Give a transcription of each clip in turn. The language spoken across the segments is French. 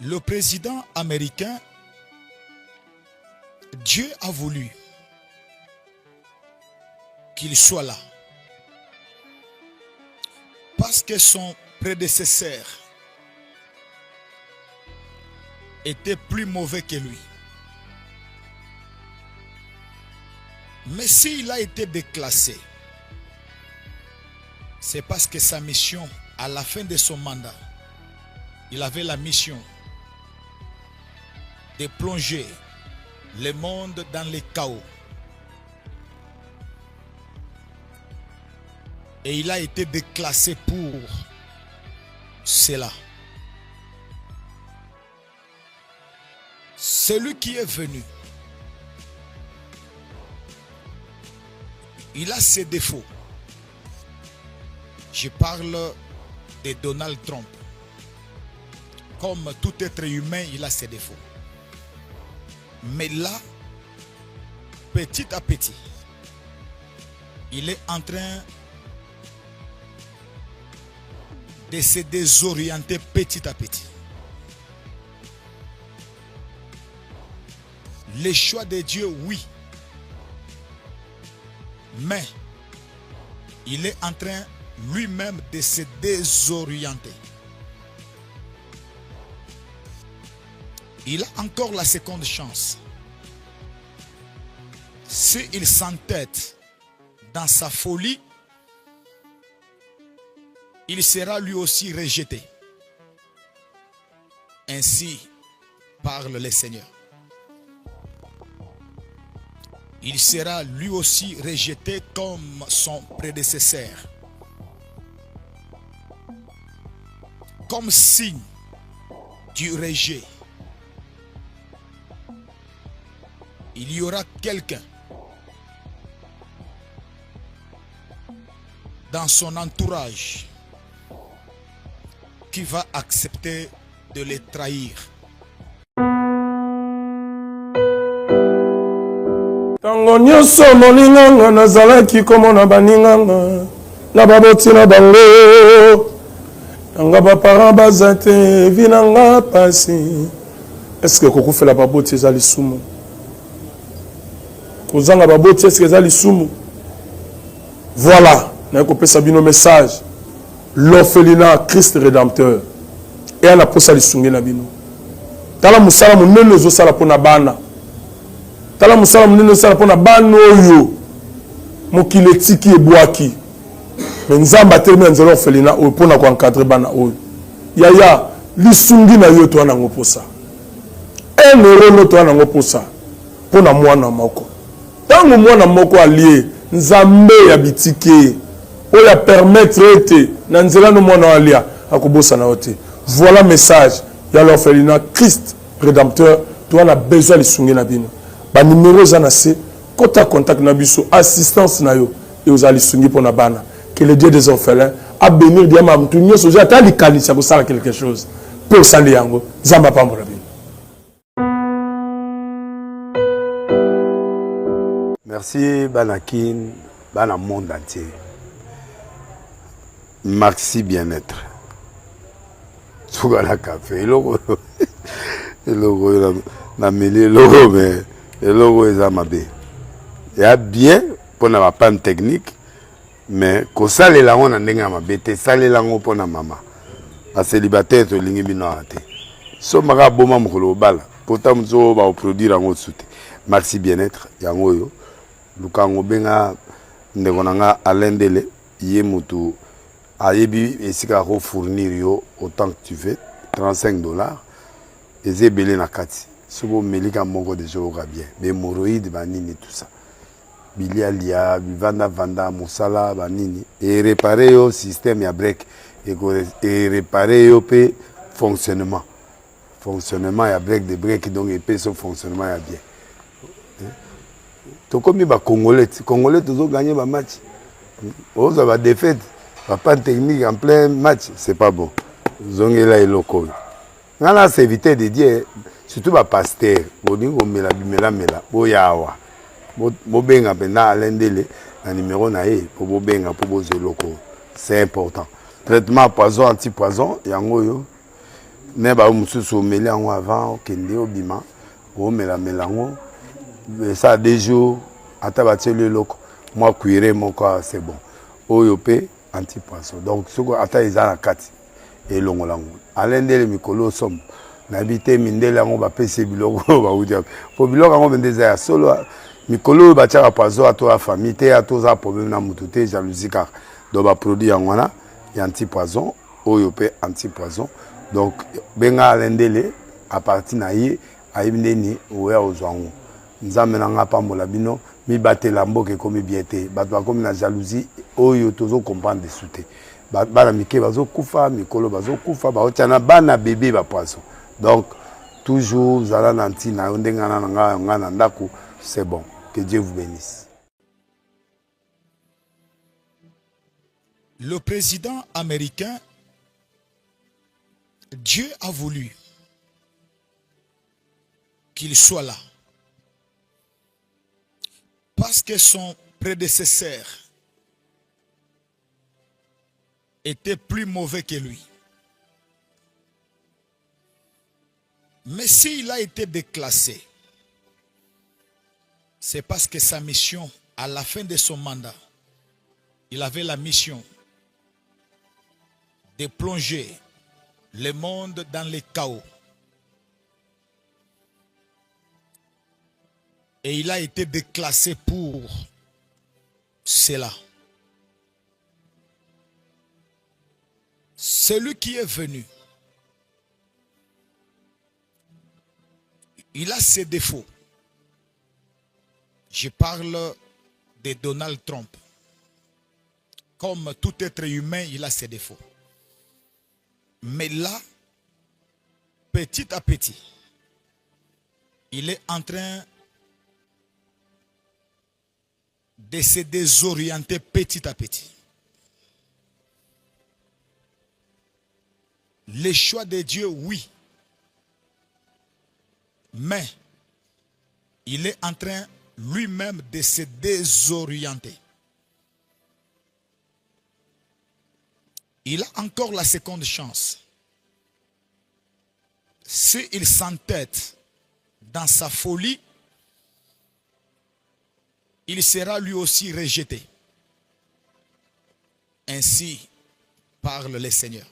Le président américain, Dieu a voulu qu'il soit là. Parce que son prédécesseur était plus mauvais que lui. Mais s'il a été déclassé, c'est parce que sa mission, à la fin de son mandat, il avait la mission de plonger le monde dans le chaos. Et il a été déclassé pour cela. Celui qui est venu, il a ses défauts. Je parle de Donald Trump. Comme tout être humain, il a ses défauts. Mais là, petit à petit, il est en train de se désorienter petit à petit. Les choix de Dieu, oui. Mais il est en train lui-même de se désorienter. Il a encore la seconde chance. S'il s'entête dans sa folie, il sera lui aussi rejeté. Ainsi parle le Seigneur. Il sera lui aussi rejeté comme son prédécesseur. Comme signe du rejet, il y aura quelqu'un dans son entourage qui va accepter de les trahir. Tango nyonso molinganga nazalaki komona baninganga na baboti na bango nanga baparent baza te vinanga pasi. Est-ce que kokufela baboti eza lisumu? Kozanga baboti est-ce que eza lisumu? Voilà, naye kopesa bino message. L'orphelinat Christ rédempteur et ana posa lisungi na bino. Tala musala munene ozosala pona bana. Tala musala munene ozosala pona bana oyo mokili etiki ebwaki. Mais nzamba termine nzela orphelinat oyo pona ko encadrer bana oyo. Yaya lisungi na yo to ana ngoposa. Euro no to ana ngoposa pona mwana moko. Tango mwana moko allié nzambe ya bitike oya permettre ete na nzela no mwana alia akobosa na ote. Voilà message ya l'orphelinat Christ rédempteur. Tu as besoin de lisungi na bino. Ba numéro za na se kota contact na biso assistance na yo et aux lisungi pona bana. Que le Dieu des orphelins a bénir dia ma mtu nyoso ja ta likanisa ko sala quelque chose pour sali yango zamba pambola bino. Merci Banakin, Bana monde entier. Maxi bien-être. Tout la café, le logo, na mêlé logo, mais le logo est amabé. Il y a bien pour la panne technique, mais quand ça les langues on a n'enga amabé, te ça les langues pour la maman. La célibataire to lingi bino ate. So maga boma mukolo bala, pourtant mzo ba produire en autre Maxi bien-être, yango yo. Lukango benga ndegonanga alendele ye mutu ayebi esika ko fournir yo autant que tu veux $35 ezebele na kati sobo melika moko de jour bien mais hémorroïdes banini tout ça bilialia vanda musala banini et réparer yo système ya break et réparer yo pe fonctionnement ya break de break donc et pe son fonctionnement ya bien. Comme les Congolais toujours gagné le match. Ils ont défaite, pas de technique en plein match, c'est pas bon. Ils ont là et locaux. On a évité de dire, surtout les pasteurs, ils ont mis la mela, boyawa, bobenga pena alendele, un numéro naé pour bobenga pour bozer locaux. C'est important. Traitement poison anti-poison, yango yo. ne ba mususu omeli yango avant okende obima omela melango ça 2 jours ata batie leloko moi cuire moko c'est bon oyo pe antipoisson donc soko ata eza na kati elongolango alendele mikolo somme nayebi te mindele yango bapesi biloko baudia po biloko yango mende eza ya solo mikolo oyo batiaka poison ato ya famille te atoza problème na mutu te jalousie kaka donc baproduit yango wana ya antipoison oyo pe antipoison donc benga alendele à partir na ye ayebi ndeni oya ozwa yango nzambe na nga pambola bino mibatela mboka ekomi bien te bato bakomi na jalousie oyo tozokomprendre desu te bana mike bazokufa mikolo bazokufa baotia na bana bebe bapoisson donc toujours zala na ntina yo ndenge na nga na ndako c'est bon que Dieu vous bénisse. Le président américain, Dieu a voulu qu'il soit là parce que son prédécesseur était plus mauvais que lui. Mais s'il a été déclassé, c'est parce que sa mission, à la fin de son mandat, il avait la mission de plonger le monde dans le chaos. Et il a été déclassé pour cela. Celui qui est venu, il a ses défauts. Je parle de Donald Trump. Comme tout être humain, il a ses défauts. Mais là, petit à petit, il est en train de se désorienter petit à petit. Les choix de Dieu, oui. Mais il est en train lui-même de se désorienter. Il a encore la seconde chance. S'il s'entête dans sa folie, il sera lui aussi rejeté. Ainsi parle le Seigneur.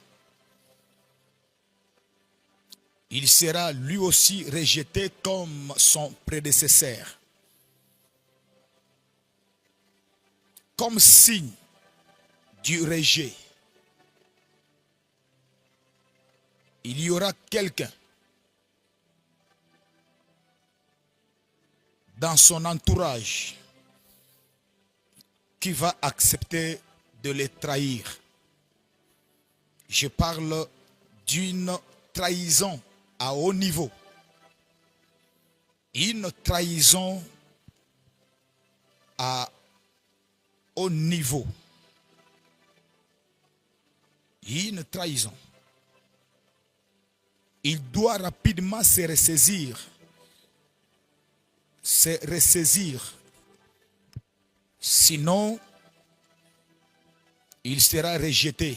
Il sera lui aussi rejeté comme son prédécesseur. Comme signe du rejet, il y aura quelqu'un dans son entourage qui va accepter de les trahir. Je parle d'une trahison à haut niveau. Une trahison à haut niveau. Une trahison. Il doit rapidement se ressaisir. Se ressaisir. Sinon, il sera rejeté.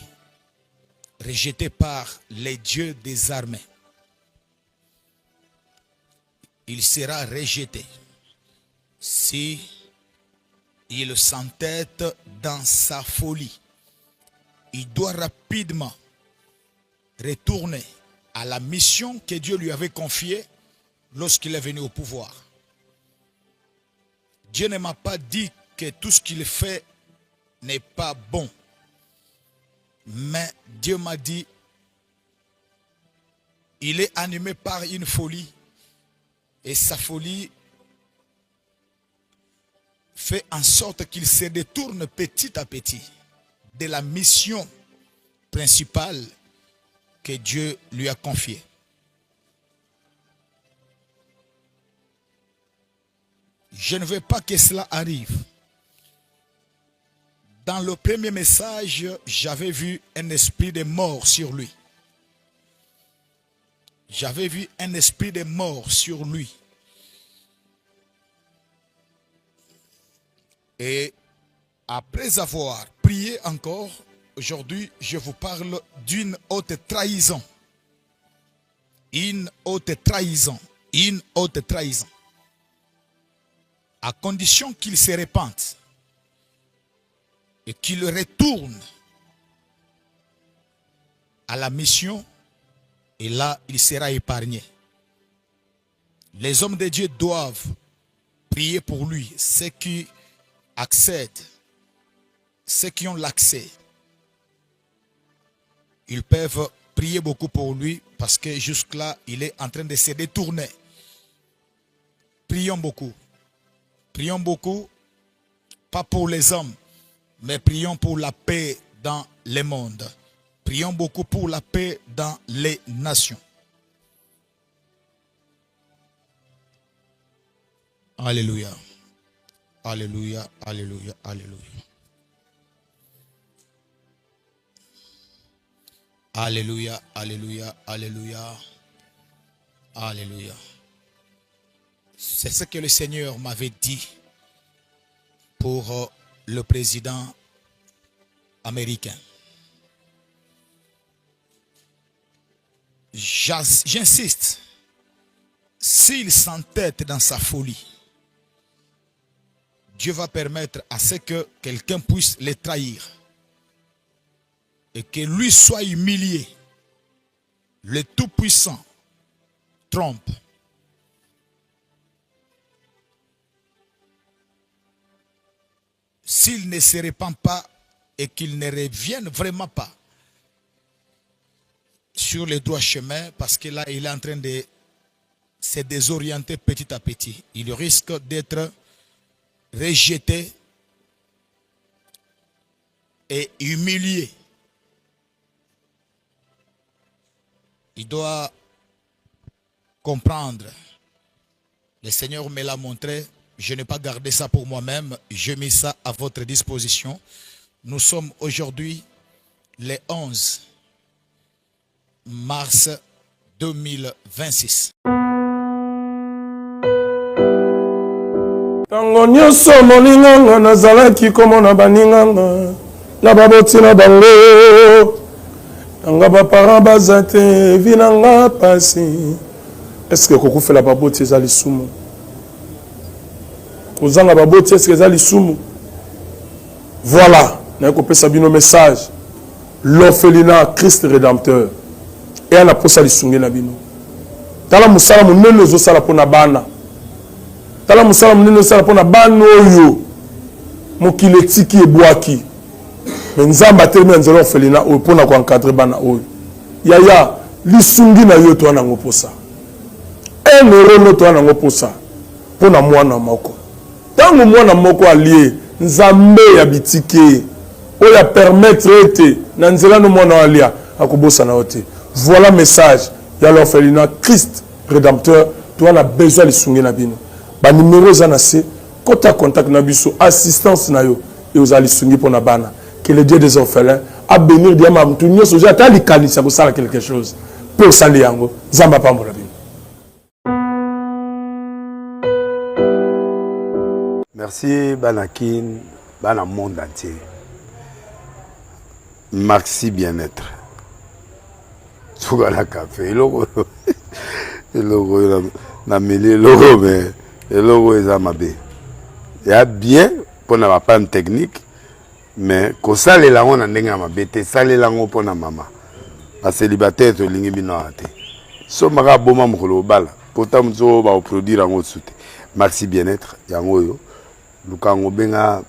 Rejeté par les dieux des armées. Il sera rejeté si il s'entête dans sa folie. Il doit rapidement retourner à la mission que Dieu lui avait confiée lorsqu'il est venu au pouvoir. Dieu ne m'a pas dit que tout ce qu'il fait n'est pas bon. Mais Dieu m'a dit, il est animé par une folie. Et sa folie fait en sorte qu'il se détourne petit à petit de la mission principale que Dieu lui a confiée. Je ne veux pas que cela arrive. Dans le premier message, j'avais vu un esprit de mort sur lui. J'avais vu un esprit de mort sur lui. Et après avoir prié encore, aujourd'hui, je vous parle d'une haute trahison une haute trahison, une haute trahison, à condition qu'il se répande et qu'il retourne à la mission, et là il sera épargné. Les hommes de Dieu doivent prier pour lui, ceux qui accèdent, ceux qui ont l'accès. Ils peuvent prier beaucoup pour lui parce que jusque-là, il est en train de se détourner. Prions beaucoup. Prions beaucoup, pas pour les hommes, mais prions pour la paix dans le monde. Prions beaucoup pour la paix dans les nations. Alléluia. Alléluia, alléluia, alléluia. Alléluia, alléluia, alléluia, alléluia. C'est ce que le Seigneur m'avait dit pour le président américain. J'insiste, s'il s'entête dans sa folie, Dieu va permettre à ce que quelqu'un puisse les trahir et que lui soit humilié. Le Tout-Puissant trompe. S'il ne se répand pas et qu'il ne revienne vraiment pas sur le droit chemin, parce que là, il est en train de se désorienter petit à petit. Il risque d'être rejeté et humilié. Il doit comprendre. Le Seigneur me l'a montré. Je n'ai pas gardé ça pour moi-même. J'ai mis ça à votre disposition. Nous sommes aujourd'hui le 11 mars 2026. Tango nyonso moninganga nazalaki komona baninganga na baboti na bango nanga baparent baza te vi nanga pasi. Est-ce que kokufela baboti eza lisumu? Kozanga baboti est-ce que eza lisumu? Voilà, na kopesa bino message. L'orphelinat Christ rédempteur et ana posa lisunge na bino. Tala musala munene ozosala pona bana. Tala musala munene ozosala pona bana oyo mokili etiki ebwaki. Mais nzamba atelemi na nzela orphelinat oyo pona ko encadrer bana oyo. Yaya lisungi na yo to ana ngoposa. Euro no to ana ngoposa pona mwana moko. Tango mwana moko alie nzambe ya bitike oya permettre ete na nzela no mwana alia akobosa na ote. Voilà message ya l'orphelinat Christ rédempteur. Toi on a besoin de sungi na bino. Ba numéro za na se kota contact na biso assistance na yo et aux ali sungi pona bana. Que le Dieu des orphelins a bénir diama mtu nyoso ja tali kanisa ko sala quelque chose. Pour sali yango zamba pambola bino. Merci Banakin, Bana monde entier. Maxi bien-être. Sougala café, logo na mêlé logo mais logo est mabé. Il y a bien pour na pas une technique mais ko sale la on ndenge mabé te sale la ngo pour na mama. Ba célibataire to lingi bino ate. So maka boma mokolo bala, pourtant mzo ba produire ngo soute. Maxi bien-être yango yo. Lukango benga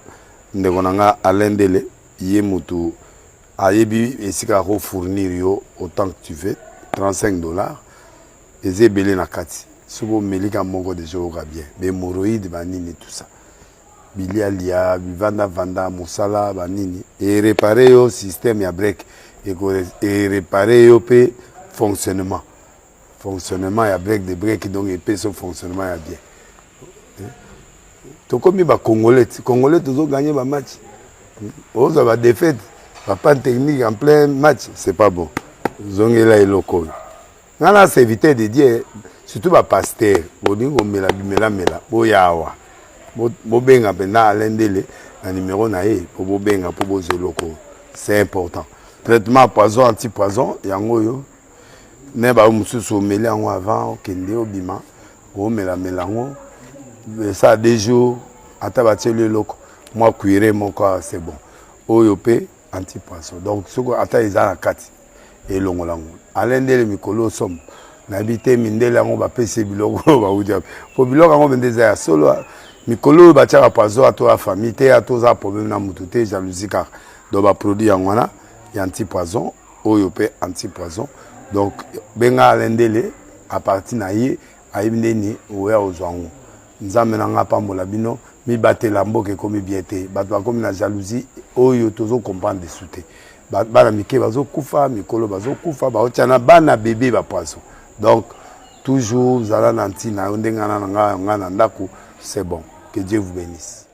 ndeko nanga alendele ye mutu ayebi esika ko fournir yo autant que tu veux $35 ezebele na kati sobo melika moko de jour bien be hémorroïdes banini tout ça bilialia vanda musala banini et réparer yo système ya break et réparer yo pe fonctionnement ya break de break donc et pe son fonctionnement ya bien. To comme ba congolais toujours gagner ba match. On va défaite, pas de technique en plein match, c'est pas bon. Zongela et loco. Ngana c'est éviter de dire surtout ba pasteur, bodingo mela boyawa. Bo benga pena alendele un numéro na e pour bo benga pour bo loco. C'est important. Traitement poison anti-poison yango yo. ne ba mususu omeli yango avant okende obima omela melango ça 2 jours ata batie loko moi cuire moko c'est bon oyo pe antipoisson donc soko ata eza na kati elongolango alendele mikolo somme na bité mindele yango bapese biloko ba udia po biloko yango bendeza ya solo mikolo batiaka poison ato ya famille te ato za problème na mutu te jalousie car donc ba produit yango na ya antipoison oyo pe antipoison donc benga alendele à partir na ye ayibindeni oya ozwango nzambe na nga pambola bino mi batela mboke komi biete bato bakomi na jalousie oyo tozo comprendre de souté bana mike bazo kufa mikolo bazo kufa baotiana bana bébé ba poisson donc toujours zala nanti na ndenga na nga na ndako c'est bon que Dieu vous bénisse.